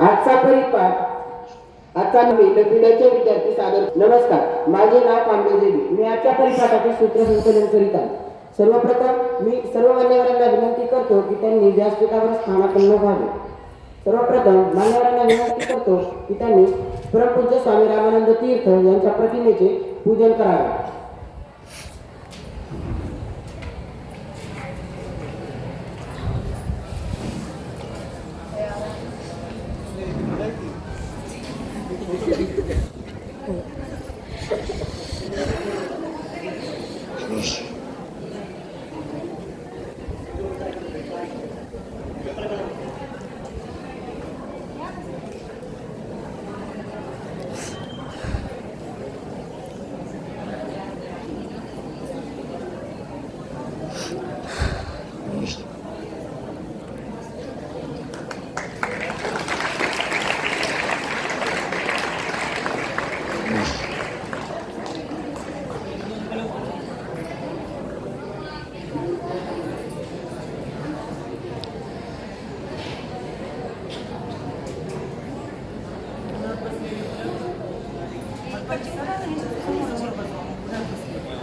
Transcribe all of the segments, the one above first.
आजचा परिपाठ आजचा नवीनचे विद्यार्थी सादर. नमस्कार, माझे नाव कांबळे देवी. मी आजच्या परिपाठाचे सूत्रसंचालन करीत आहे. सर्वप्रथम मी सर्व मान्यवरांना विनंती करतो की त्यांनी व्यासपीठावर स्थानापन्न व्हावे. सर्वप्रथम मान्यवरांना विनंती करतो की त्यांनी परमपूज्य स्वामी रामानंद तीर्थ यांच्या प्रतिमेचे पूजन करावे.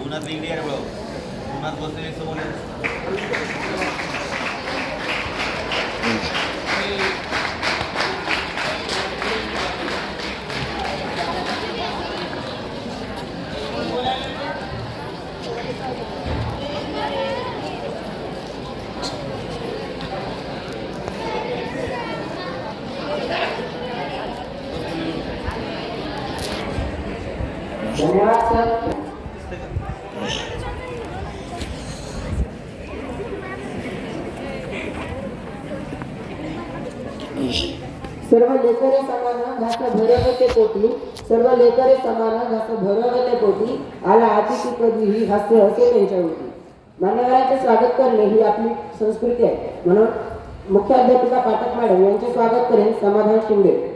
उन्हात वेगळी आहे बघ. उन्हात बसले समोर धन्यवाद सर. सर्व लेकरे समान घास भरवते पोटी, सर्व लेकरे समान घास भरवते पोटी, आला अतिथी कधीही हास्य असे त्यांच्यावरती. मान्यवरांचे स्वागत करणे ही आपली संस्कृती आहे. म्हणून मुख्याध्यापिका पाठक मॅडम यांचे स्वागत करेन समाधान शिंदे.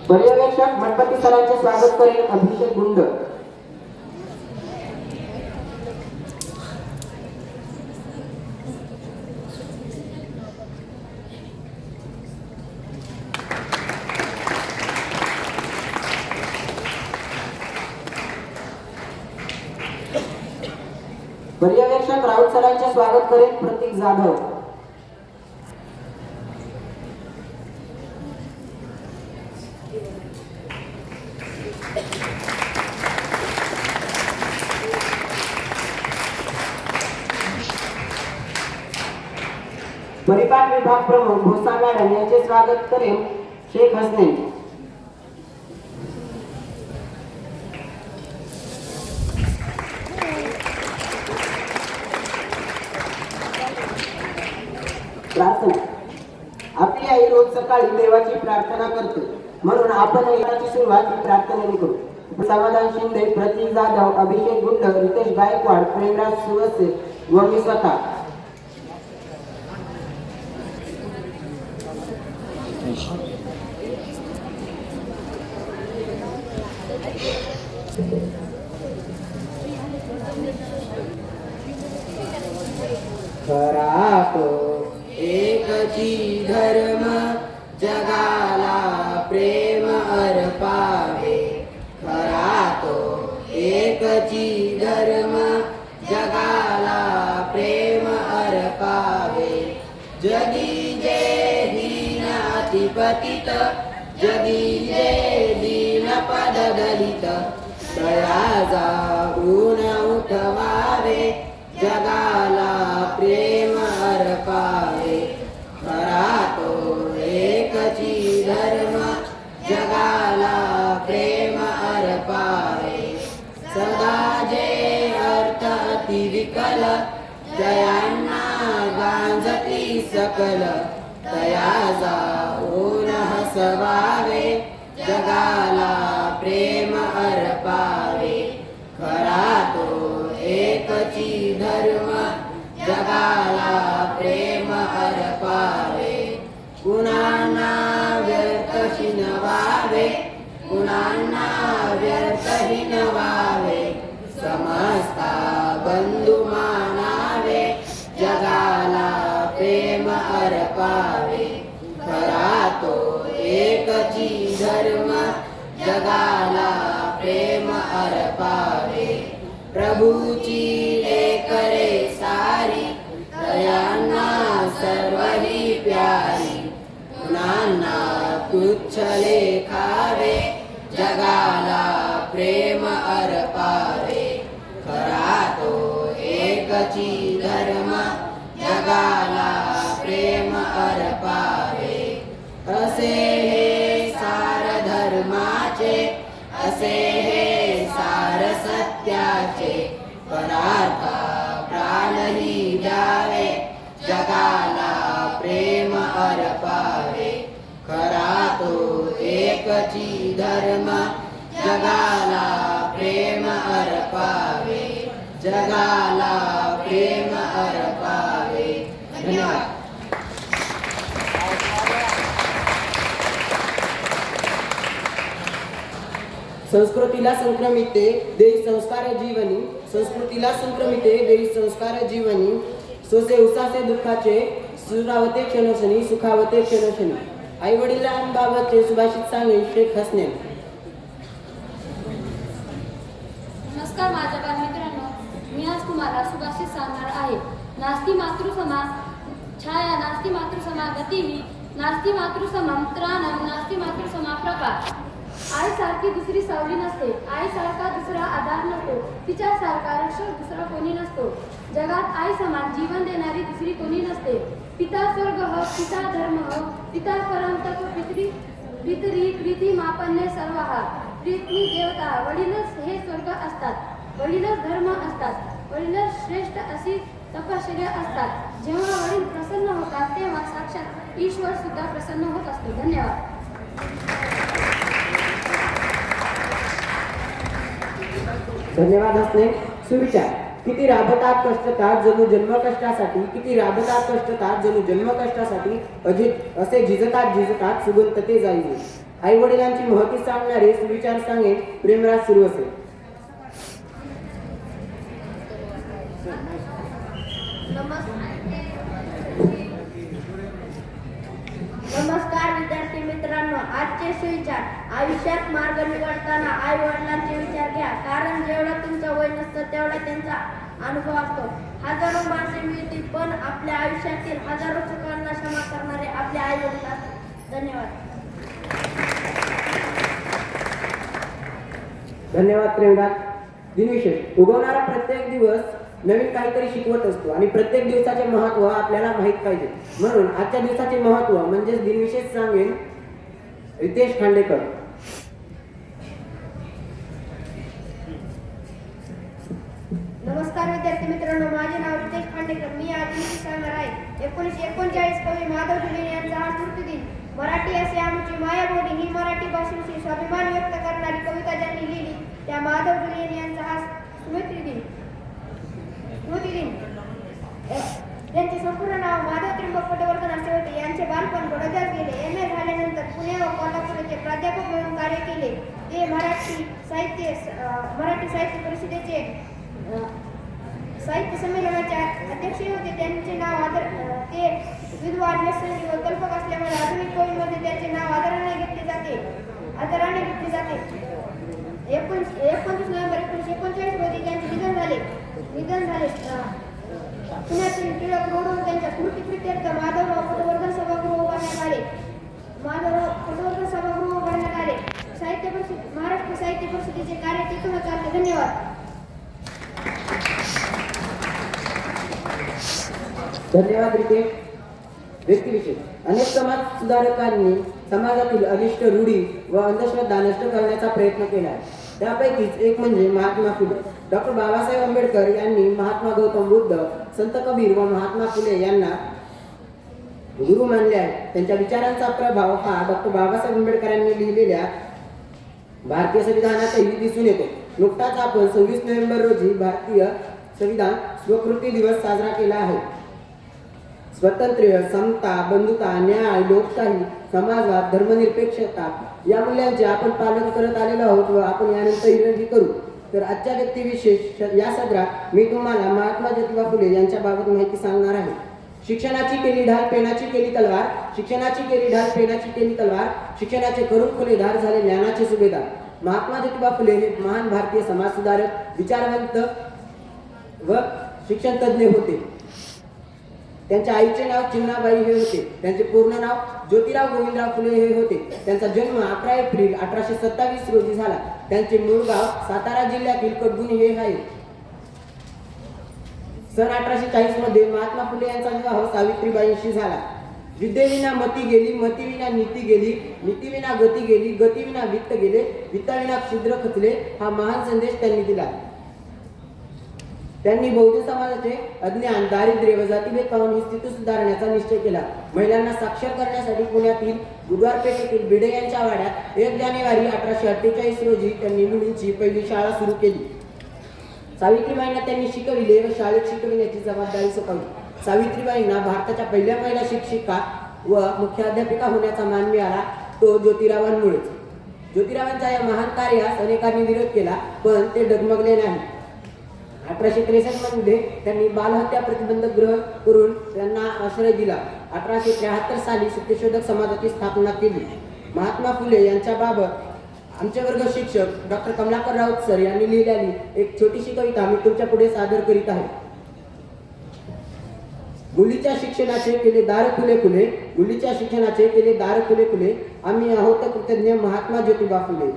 पर्यवेक्षक गणपती सरांचे स्वागत करेल अभिषेक गुंड. पर्यवेक्षक राऊत सरांचे स्वागत करेल प्रतीक जाधव. परिपाठ विभाग प्रमुख भोसा मॅडम यांचे स्वागत करेल शेख हसनैन. प्रार्थना. आपली आई रोज सकाळी देवाची प्रार्थना करते, म्हणून आपण याची सुरुवात ही प्रार्थनेने करू. समाधान शिंदे, प्रतीक जाधव, अभिषेक गुंड, रितेश गायकवाड, प्रेमराज सुवसे व मी स्वतः. खरा तो एकची धर्म, जगाला प्रेम अर्पावे. खरा तो एकची धर्म, जगाला प्रेम अर्पावे. जगी जे दीन अतिपतित, जगी जे दीन पद दलित, दया जागून उठवावे. जगाला प्रेम अर्पावे. खरा तो एकची धर्म, जगाला प्रेम अर्पावे. सदा जे अर्थ अति विकल, जयांना गांजती सकल, तया जाऊन हसवावे. जगाला प्रेम अर्पावे. खरा तो एकची धर्म, जगाला प्रेम अर्पावे. कुणाना व्यर्थ शिन व्हावे, कुणांना व्यर्थही न व्हावे, समजता बंधू मानावे, जगाला प्रेम अर्पावे, खरा तो एकची धर्म, जगाला प्रेम अर्पावे, प्रभूची लेकरे सारी, दयांना सर्वही प्यारी, कुणांना तुच्छ लेखावे, जगाला प्रेम अर्पावे, खरा तो एकची धर्म, जगाला प्रेम अर्पावे, असे हे सार धर्माचे, असे हे सार सत्याचे, परार्था प्राणही द्यावे, जगाला प्रेम अर्पावे, खरा तो एकची धर्म, जगाला प्रेम अर्पावे, जगाला प्रेम अर्पावे. धन्यवाद. संस्कृतीला संक्रमिते देई संस्कार जीवनी, संस्कृतीला संक्रमिते देई संस्कार जीवनी, सोसे उसासे दुःखाचे, सुरावते क्षणशनी, सुखावते क्षणशनी. आई वडिलांबाबतचे सुभाषित सांगेल शेख हसने. नमस्कार माझ्या बालमित्रांनो, मी आज तुम्हाला सुभाषित सांगणार आहे. नास्ति मातृसमा छाया, नास्ति मातृसमा गतिः, नास्ति मातृसमं त्राणं, नास्ति मातृसमा प्रकाश. आईसारखी दुसरी सावली नसते, आईसारखा दुसरा आधार नसतो, तिच्यासारखा रक्षक दुसरा कोणी नसतो. जगात आई समान जीवन देणारी दुसरी कोणी नसते. पिता स्वर्ग पिता धर्म पिता परम तत्व पितरी प्रीती मापन्य सर्वहा. प्रीती देवता, वडीलच हे स्वर्ग असतात, वडीलच धर्म असतात, वडीलच श्रेष्ठ अशी तपश्चर्या असतात. जेव्हा वडील प्रसन्न होतात तेव्हा साक्षात ईश्वर सुद्धा प्रसन्न होत असतो. धन्यवाद. धन्यवाद हसने. सुविचार. किती राबतात कष्टतात जणू जन्मकष्टासाठी, किती राबतात कष्टतात जणू जन्मकष्टासाठी, असे झिजतात सुगंधते जाईल. आई वडिलांची महती सांगणारे सुविचार सांगेल प्रेमराज सुरू असेल. नमस्कार विद्यार्थी मित्रांनो, आजचे सुविचार. आयुष्यात मार्ग निवडताना आई वडिलांचे विचार घ्या, कारण जेवढं तुमचं वय नसतं तेवढा त्यांचा अनुभव असतो. हजारो माणसे मिळतील पण आपल्या आयुष्यातील हजारो चुकांना क्षमा करणारे आपले आई वडील असतात. धन्यवाद. धन्यवाद प्रेमराज. दिनविशेष. उगवणारा प्रत्येक दिवस नवीन काहीतरी शिकवत असतो आणि प्रत्येक दिवसाचे महत्त्व आपल्याला माहीत पाहिजे. म्हणून आजच्या दिवसाचे महत्त्व म्हणजेच दिनविशेष सांगेन रितेश खांडेकर. नमस्कार विद्यार्थी मित्रांनो, माझे नाव रितेश खांडेकर. मी आज विषय सांगणार आहे. 1939 कवी माधव जुले यांचा हा स्मृतिदिन. मराठी असे आमची मायाबोली ही मराठी भाषेविषयी स्वाभिमान व्यक्त करणारी कविता ज्यांनी लिहिली त्या माधव जुले यांचा हा स्मृतिदिन. त्यांचे संपूर्ण नाव माधव त्र्यंबक पटवर्धन असे होते. यांचे बालपण बडोद्यात गेले. M.A. झाल्यानंतर पुणे व कोल्हापूर येथे प्राध्यापक म्हणून कार्य केले. ते मराठी साहित्य परिषदेचे साहित्य संमेलनाचे अध्यक्ष होते. त्यांचे नाव ते विद्वान व्यसनी व कल्पक असल्यामुळे आधुनिक कवींमध्ये त्याचे नाव आदराने घेतले जाते. 29 नोव्हेंबर 1939 रोजी त्यांचे निधन झाले. पुण्यातील टिळक रोडवर त्यांच्या स्मृतिप्रित्यर्थ माधवराव पटवर्धन सभागृह उभारण्यात आले. महाराष्ट्र साहित्य परिषदेचे कार्य तिथून चालते. धन्यवाद. धन्यवाद रितेश. व्यक्तिविशेष. अनेक समाज सुधारकांनी समाजातील अनिष्ट रूढी व अंधश्रद्धा नष्ट करण्याचा प्रयत्न केला आहे. त्यापैकीच एक म्हणजे महात्मा फुले. डॉक्टर बाबासाहेब आंबेडकर यांनी महात्मा गौतम बुद्ध, संत कबीर व महात्मा फुले यांना गुरु मानले आहे. त्यांच्या विचारांचा प्रभाव हा डॉक्टर बाबासाहेब आंबेडकरांनी लिहिलेल्या भारतीय संविधानातही दिसून येतो. नुकताच आपण 26 नोव्हेंबर रोजी भारतीय संविधान स्वीकृती दिवस साजरा केला आहे. स्वातंत्र्य, समता, बंधुता, न्याय, लोकशाही, समाजवाद, धर्मनिरपेक्षता, या मूल्यांचे आपण पालन करत आलेलो आहोत व आपण यानंतरही करू. तर आजच्या व्यक्तिविशेष या सत्रात मी तुम्हाला महात्मा ज्योतिबा फुले यांच्याबाबत माहिती सांगणार आहे. शिक्षणाची केली ढाल पेनाची केली तलवार, शिक्षणाची केली ढाल पेनाची केली तलवार, शिक्षणाचे करून खुलेदार झाले ज्ञानाचे सुभेदार. महात्मा ज्योतिबा फुले हे महान भारतीय समाजसुधारक, विचारवंत व शिक्षण तज्ज्ञ होते. त्यांच्या आईचे नाव चिमणाबाई हे होते. त्यांचे पूर्ण नाव ज्योतिराव गोविंदराव फुले हे होते. त्यांचा जन्म 11 एप्रिल 1827 रोजी झाला. त्यांचे मूळ गाव सातारा जिल्ह्यातील कडगुणी हे आहे. सन 1840 मध्ये महात्मा फुले यांचा विवाह सावित्रीबाईंशी झाला. विद्येविना मती गेली, मतीविना नीती गेली, नीतीविना गती गेली, गतीविना वित्त गेले, वित्ताविना क्षुद्र खचले हा महान संदेश त्यांनी दिला. त्यांनी बौद्ध समाजाचे अज्ञान, दारिद्र्य व जातीभेद पाहून ही स्थिती सुधारण्याचा निश्चय केला. महिलांना साक्षर करण्यासाठी पुण्यातील बुधवार पेठेतील भिडे यांच्या वाड्यात 1 जानेवारी 1848 रोजी त्यांनी मुलींची पहिली शाळा सुरू केली. सावित्रीबाईंना त्यांनी शिकविले व शाळेत शिकविण्याची जबाबदारी सोपवली. सावित्रीबाईंना भारताच्या पहिल्या महिला शिक्षिका व मुख्याध्यापिका होण्याचा मान मिळाला तो ज्योतिरावांमुळेच. ज्योतिरावांच्या या महान कार्यास अनेकांनी विरोध केला पण ते डगमगले नाही. 1863 मध्ये त्यांनी बालहत्या प्रतिबंधक गृह करून त्यांना आश्रय दिला. 1873 साली सत्यशोधक समाजाची स्थापना केली. महात्मा फुले यांच्याबाबत आमचे वर्ग शिक्षक डॉक्टर कमलाकर राऊत सर यांनी लिहिलेली एक छोटीशी कविता मी तुमच्या पुढे सादर करीत आहे. मुलीच्या शिक्षणाचे केले दार खुले खुले, मुलीच्या शिक्षणाचे केले दार खुले खुले, आम्ही आहोत कृतज्ञ महात्मा ज्योतिबा फुले.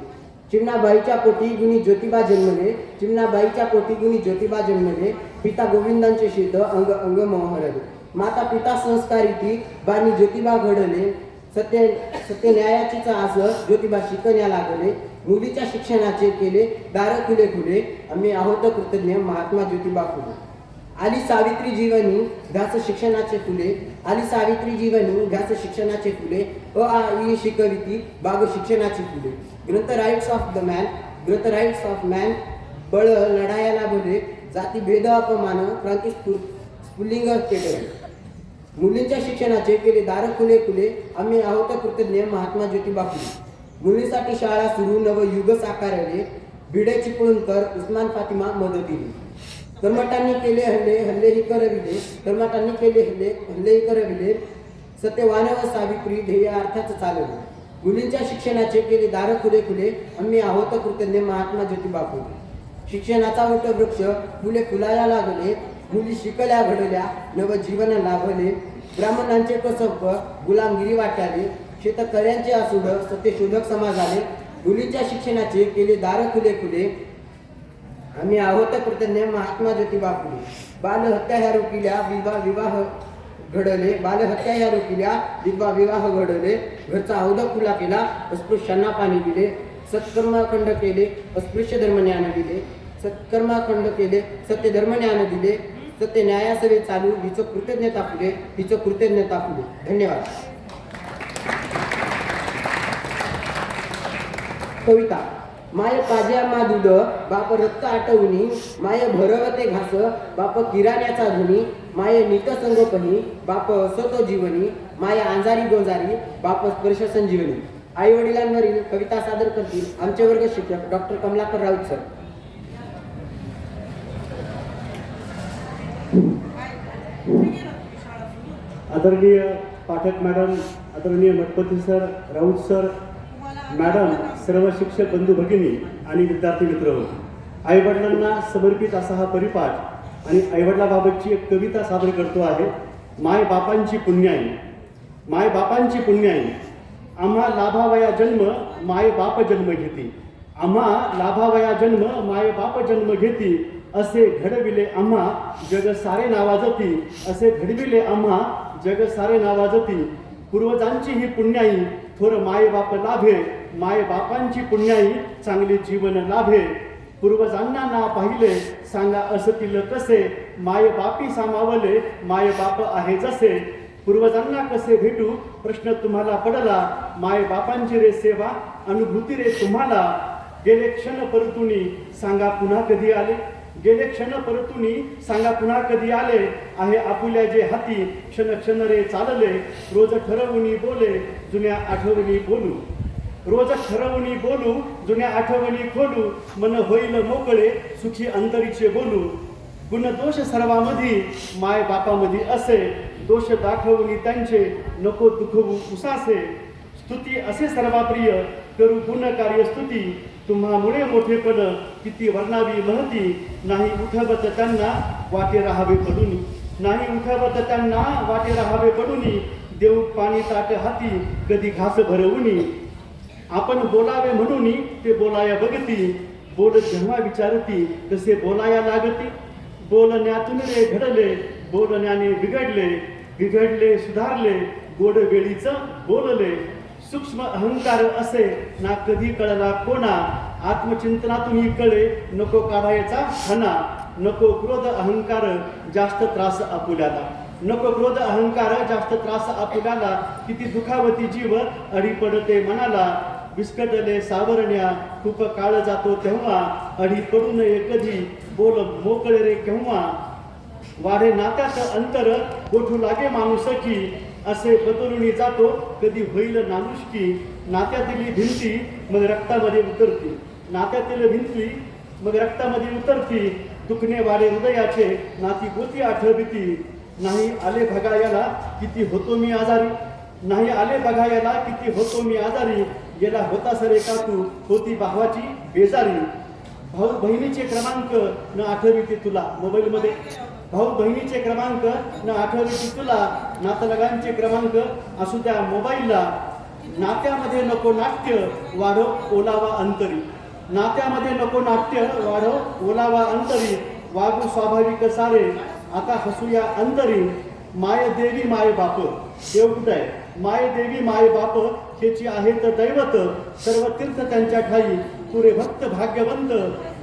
चिमणाबाईच्या पोटी गुणी ज्योतिबा जन्मले, चिमणाबाईच्या पोटी गुणी ज्योतिबा जन्मले, पिता गोविंदांचे शीत अंग अंग मोहरले, माता पिता संस्कारिती बाणी ज्योतिबा घडले, सत्य सत्य न्यायाचीच आस ज्योतिबा शिकण्या लागले, मुलीच्या शिक्षणाचे केले दार खुले खुले, आम्ही आहोत कृतज्ञ महात्मा ज्योतिबा फुले. आली सावित्री जीवनी घास शिक्षणाचे फुले, आली सावित्री जीवनी घास शिक्षणाचे फुले, आ ई शिकविती बाग शिक्षणाची फुले. ग्रंथ राईट्स ऑफ द मॅन, ग्रंथ राईट्स ऑफ मॅन, बळ लढायाला भले, जाती भेद अपमान, क्रांती स्फुल्लिंग पेटले. मुलींच्या शिक्षणाचे केले दार खुले खुले, आम्ही आहोत कृतज्ञ महात्मा ज्योतिबा फुले. मुलींसाठी शाळा सुरू नव युग साकारले, भिडे चिपळूणकर उस्मान फातिमा मदतीने. कर्मठांनी केले हल्ले हल्लेही करविले, कर्मठांनी केले हल्ले हल्लेही करविले, सत्यवान व सावित्री ध्येय अर्थाच चालवले. मुलींच्या शिक्षणाचे केले दार खुले खुले, आम्ही आहोत कृतज्ञ महात्मा ज्योतिबा फुले. शिक्षणाचा वट वृक्ष फुले फुलाया लागले, मुली शिकल्या घडल्या नव जीवन लाभले, ब्राह्मणांचे कसब गुलामगिरी वाट्याले, शेतकऱ्यांचे आसूड सत्यशोधक समाजाले. मुलींच्या शिक्षणाचे केले दार खुले खुले, आम्ही आहोत कृतज्ञ महात्मा ज्योतिबा फुले. बालहत्या ह्या रोखिल्या विवाह घडले, बालहत्या ह्या रोखिल्या विवाह घडले, घरचा औदक खुला केला अस्पृश्यांना पाणी दिले, सत्कर्माखंड केले अस्पृश्य धर्म ज्ञान दिले, सत्कर्माखंड केले सत्य धर्म ज्ञान दिले, सत्य न्यायासवे चालू हिचं कृतज्ञता फुले, हिचं कृतज्ञता फुले. धन्यवाद. कविता. माय पाज्या मा दूध बाप रक्त आटवणी, माय भरवते घास बाप किराण्याचा धनी, माय नित संगोपनी बाप असतो जीवनी, माय आंजारी गोंजारी बाप स्पर्श संजीवनी. आई वडिलांवरील कविता सादर करतील आमचे वर्ग शिक्षक डॉक्टर कमलाकर राऊत सर. आदरणीय पाठक मॅडम, आदरणीय Mathpati sir, Raut sir madam, सर्व शिक्षक बंधू भगिनी आणि विद्यार्थी मित्र, आईवडिलांना समर्पित असा हा परिपाठ आणि आईवडिलाबाबतची एक कविता सादर करतो आहे. माय बापांची पुण्याई, माय बापांची पुण्याई, आम्हा लाभावया जन्म माय बाप जन्म घेती, आम्हा लाभावया जन्म माय बाप जन्म घेती, असे घडविले आम्हा जग सारे नावाजती, असे घडविले आम्हा जग सारे नावाजती. पूर्वजांची ही पुण्याई थोर माय बाप लाभे, माय बापांची पुण्याई चांगले जीवन लाभे. पूर्वजांना ना पाहिले सांगा असतील कसे, माय बापी सामावले माय बाप आहे जसे. पूर्वजांना कसे भेटू प्रश्न तुम्हाला पडला, माय बापांची रे सेवा अनुभूती रे तुम्हाला. गेले क्षण परतुनी सांगा पुन्हा कधी आले, गेले क्षण परतुनी सांगा पुन्हा कधी आले. आहे आपुल्या जे हाती क्षण क्षण रे चालले, रोज ठरवूनी बोले जुन्या आठवणी बोलू. रोज ठरवणी बोलू, जुन्या आठवणी खोलू, मन होईल मोकळे, सुखी अंतरीचे बोलू. गुणदोष सर्वामध्ये माय बापामध्ये असे, दोष दाखवणी त्यांचे नको दुखवू उसासे. स्तुती असे सर्वाप्रिय करू गुणकार्य स्तुती, तुम्हामुळे मोठेपण किती वर्णावी महती. नाही उठवत त्यांना वाटे राहावे पडून, नाही उठवत त्यांना वाटे राहावे पडूनी. देऊ पाणी ताट हाती कधी घास भरवूनी. आपण बोलावे म्हणून ते बोलाया बघती, बोल जेव्हा विचारती तसे बोलाया लागती. बोलण्यातून रे घडले, बोलण्याने बिघडले, बिघडले सुधारले, गोड वेळीच बोलले. सूक्ष्म अहंकार असे ना कधी कळला कोणा, आत्मचिंतनातून कळे नको काढायचा खना. नको क्रोध अहंकार जास्त त्रास आपुल्याला, नको क्रोध अहंकार जास्त त्रास आपुल्याला. किती दुखावती जीव अडी पडते मनाला, विस्कटले सावरण्या खूप काळ जातो तेव्हा. अडी पडू नये कधी बोल मोकळे रे केव्हा. वाढे नात्यात अंतर गोठू लागे माणुसकी, असे बदलून जातो कधी होईल नामुष्की. नात्यातील भिंती मग रक्तामध्ये उतरती, नात्यातील भिंती मग रक्तामध्ये उतरती. दुखणे वाढे हृदयाचे नाती गोती आठवती. नाही आले बघायला किती होतो मी आजारी, नाही आले बघायला किती होतो मी आजारी. गेला होता सरे का तू होती भावाची बेजारी. भाऊ बहिणीचे क्रमांक न आठविते तुला मोबाईलमध्ये, भाऊ बहिणीचे क्रमांक न आठविते तुला. नातलगांचे क्रमांक असू द्या मोबाईलला. नात्यामध्ये नको नाट्य वाढव ओलावा अंतरी, नात्यामध्ये नको नाट्य वाढव ओलावा अंतरी. वागू स्वाभाविक सारे आता हसूया अंतरी. माय देवी माय बाप, देव कुठं आहे? माय देवी माय बाप हेची आहेत दैवत. सर्व तीर्थ त्यांच्या ठाई पुरे भक्त भाग्यवंत.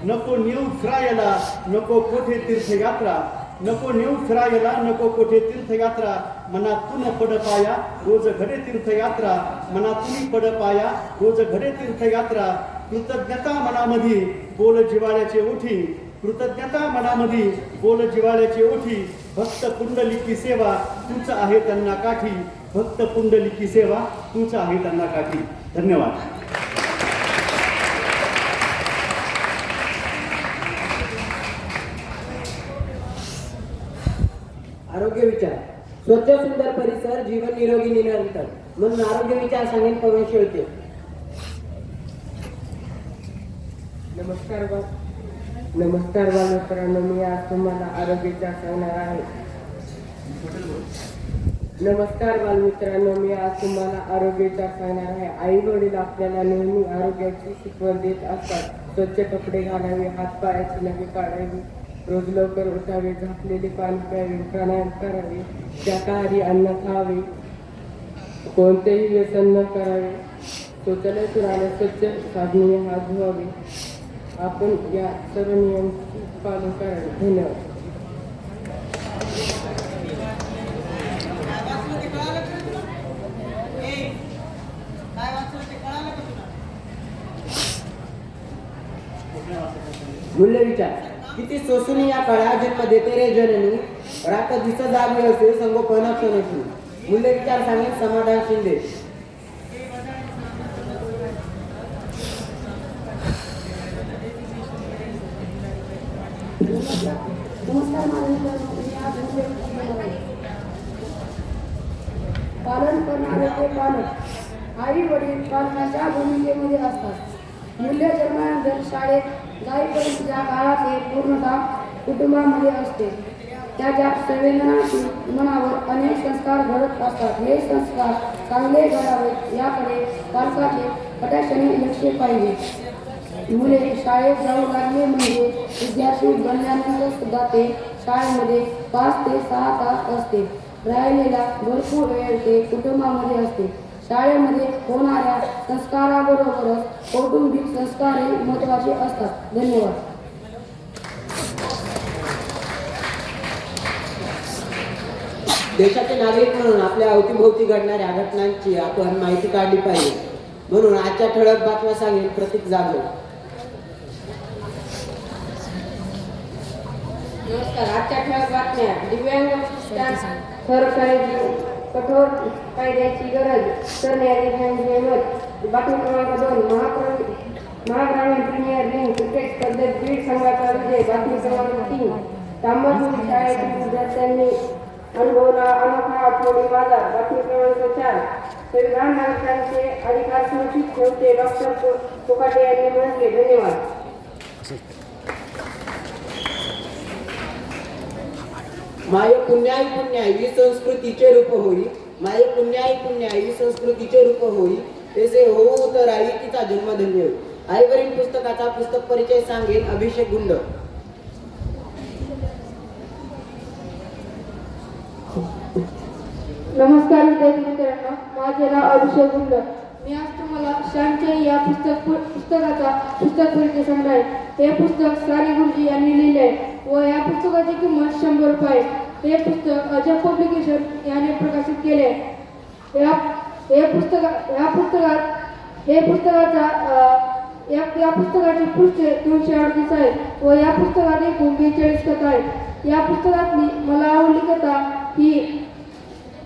नको नेऊ फिरायला नको कोठे तीर्थयात्रा, नको नेऊ फिरायला नको कोठे तीर्थयात्रा. मनातून पड पाया रोज घडे तीर्थयात्रा, मनातून पड पाया रोज घडे तीर्थयात्रा. कृतज्ञता मनामध्ये बोल जिवाळ्याचे ओठी, कृतज्ञता मनामध्ये बोल जिवाळ्याचे ओठी. भक्त पुंडलिकी सेवा तूच आहे त्यांना काठी, भक्त पुंडलिकी सेवा तूच आहे त्यांना काठी. धन्यवाद. आरोग्य विचार. स्वच्छ सुंदर परिसर, जीवन निरोगी निरंतर. म्हणून आरोग्य विचार सांगेन पवन शेळके. नमस्कार बालमित्रांनो, मी आज तुम्हाला आरोग्य विचार सांगणार आहे. नमस्कार बालमित्रांनो, मी आज तुम्हाला आरोग्य विचार सांगणार आहे. आई वडील आपल्याला नेहमी आरोग्याची शिकवण देत असतात. स्वच्छ कपडे घालावे, हातपायाची नखे काढावी, रोज लवकर उठावे, झाकलेले पाणी प्यावे, प्राणायाम करावे, शाकाहारी अन्न खावे, कोणतेही व्यसन न करावे, शौचालयातून आले स्वच्छ साबणाने हात धुवावे. आपण या सर्व नियमांचे पालन करावे. धन्यवाद. मूल्य विचार. किती सोसून या काळा जन्म देते रे जननी, रात दिस जागे असे संगोपन क्षणशी. मूल्य विचार सांगेन समाधान शिंदे. पालन करणारे ते पालक. आई वडील पालनाच्या भूमिकेमध्ये असतात. मूल्य जन्मानंतर शाळेत जाईपर्यंत ज्या काळाचे पूर्णतः कुटुंबामध्ये असते, त्याच्या संवेदनाशील मनावर अनेक संस्कार घडत असतात. हे संस्कार चांगले घडावेत याकडे पालकाचे कटाक्षाने लक्ष पाहिजे. मुले शाळेत जाऊ लागले म्हणजे विद्यार्थी बनल्यानंतर सुद्धा ते शाळेमध्ये 5 ते 6 तास असते. राहिलेला भरपूर वेळ ते कुटुंबामध्ये असते. शाळेमध्ये होणाऱ्या संस्काराबरोबरच कौटुंबिक संस्कारही महत्त्वाचे असतात. धन्यवाद. देशाचे नागरिक म्हणून आपल्या अवतीभोवती घडणाऱ्या घटनांची आपण माहिती काढली पाहिजे. म्हणून आजच्या ठळक बातम्या सांगेल प्रतीक जाधव. नमस्कार. आजच्या ठळक बातम्या. दिव्यांग सरकारी कठोर कायद्याची गरज करण्याची हिंमत. बातमी क्रमांक 2 महाग्रामीण प्रीमियर लीग क्रिकेट स्पर्धेत बीड संघाचा विजय. बातमी क्रमांक 3 तांबरजोडी शाळेतील विद्यार्थ्यांनी अनुभवला अनोखा आठवडी बाजार. बातमी क्रमांक 4 संविधान नागरिकांचे अधिकार सुरक्षित ठेवते डॉक्टर कोकाटे यांनी म्हटले. धन्यवाद. माय पुण्याई पुण्याई ही संस्कृतीचे रूप होई. माय पुण्याई पुण्याई ही संस्कृतीचे रूप होई. तसे होऊ तर आई तिचा जन्मधन्य होई. आईवरील पुस्तकाचा पुस्तक परिचय सांगेल अभिषेक गुंड. नमस्कार विद्यार्थी मित्रांनो, माझे नाव अभिषेक गुंड. मी आज तुम्हाला श्यामची या पुस्तकाचा पुस्तक परिचय सांगणार आहे. हे पुस्तक सारी गुरुजी यांनी लिहिले आहे व या पुस्तकाची किंमत 100 रुपये. हे पुस्तक अजय पब्लिकेशन याने प्रकाशित केले. या पुस्तकाची पृष्ठे 238 आहेत व या पुस्तकात एकूण 42 कथा आहेत. या पुस्तकातली मला आवडली कथा ही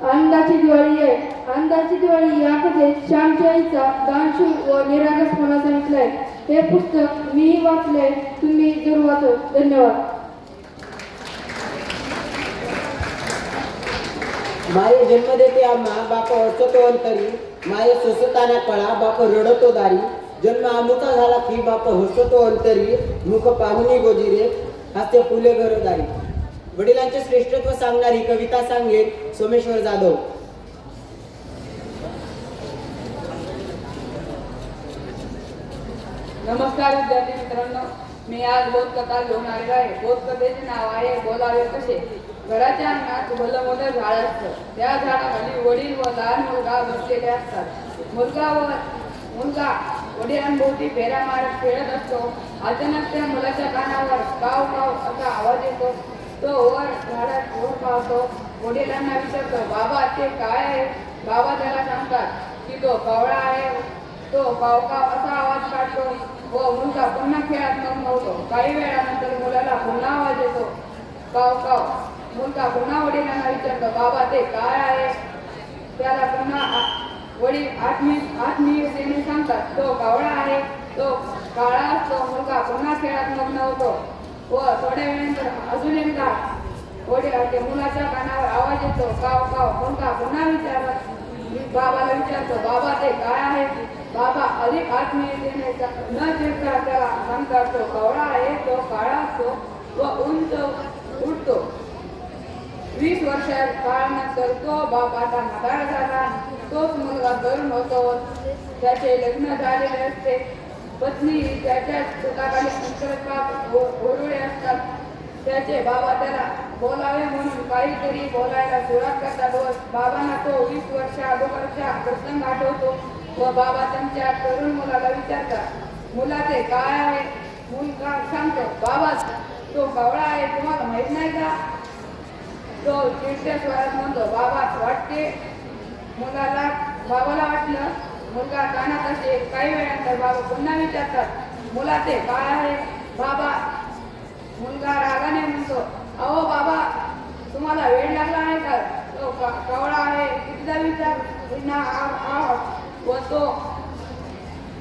आनंदाची दिवाळी आहे. आनंदाची दिवाळी या कथेत श्यामच्या आईचा दानशूर व निरागसपणा सांगितला आहे. हे पुस्तक मीही वाचले, तुम्ही जरूर वाचा. धन्यवाद. माये जन्म देते आम्हा बाप हसतो अंतरी. माये सोसताना कळा बाप रडतो दारी. जन्म आमुचा झाला की बाप हसतो अंतरी. मुख पाहुणी गोजिरे हास्य फुले घरदारी. वडिलांचे श्रेष्ठत्व सांगणारी कविता सांगेल सोमेश्वर जाधव. नमस्कार विद्यार्थी मित्रांनो, मी आज बोधकथा घेऊन आलेलो आहे. बोधकथेचे नाव आहे बोलावे कसे. घराच्या अंगणात भलं मोठं झाड असतं. त्या झाडाखाली वडील व लहान मुलगा बसलेले असतात. मुलगा वडिलांभोवती फेऱ्या मारत खेळत असतो. अचानक त्या मुलाच्या कानावर काव काव असा आवाज येतो. तो वर झाडात पाहतो. वडिलांना विचारतो, बाबा ते काय आहे. बाबा त्याला सांगतात की तो कावळा आहे. तो काव काव असा आवाज काढतो व मुलगा पुन्हा खेळात मग्न होतो. काही वेळानंतर मुलाला पुन्हा आवाज येतो, काव काव. मुलगा पुन्हा वडिलांना विचारतो, बाबा ते काय आहे. त्याला पुन्हा वडील आत्मीयतेने सांगतात, तो कावळा आहे. तो काळा असतो. मुलगा पुन्हा खेळात मग्न होतो व थोड्या वेळानंतर अजून एकदा वडील मुलाच्या कानावर आवाज येतो, काव काव. मुलगा पुन्हा बाबाला विचारतो, बाबा ते काय आहे. बाबा अधिक आत्मीयतेने न चिडता त्याला सांगतात, तो कावळा आहे. तो काळा असतो व उंच उडतो. 20 वर्षात काळानंतर तो बाप आता म्हातारा झाला. तोच मुलगा तरुण होतो. त्याचे लग्न झालेले असते. पत्नी त्याच्या सुताखाली अंतरपात ओरळे असतात. त्याचे बाबा त्याला बोलावे म्हणून काहीतरी बोलायला सुरुवात करतात व बाबांना तो 20 वर्षा अगोदरचा प्रसंग आठवतो व बाबा त्यांच्या तरुण मुलाला विचारतात, मुला ते काय आहे. मुलगा सांगतो, बाबा तो कावळा आहे. तुम्हाला माहित नाही का. तो चिडत्या स्वरात म्हणतो, बाबा वाटते. बाबाला वाटलं. मुलगा कानात असे. काही वेळानंतर बाबा पुन्हा विचारतात, मुला ते काय आहे. बाबा मुलगा रागाने म्हणतो, अहो बाबा तुम्हाला वेळ लागला आहे का. तो कावळा आहे. कितीदा विचार व तो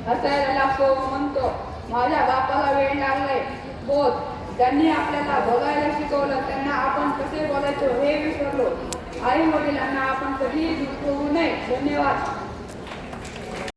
हसायला लागतो व म्हणतो, माझ्या बापाला वेळ लागलाय. बोध ज्यांनी आपल्याला बोलायला शिकवलं त्यांना आपण कसे बोलायचो हे विसरलो. आई वडिलांना आपण कधीही दुखवू नये. धन्यवाद.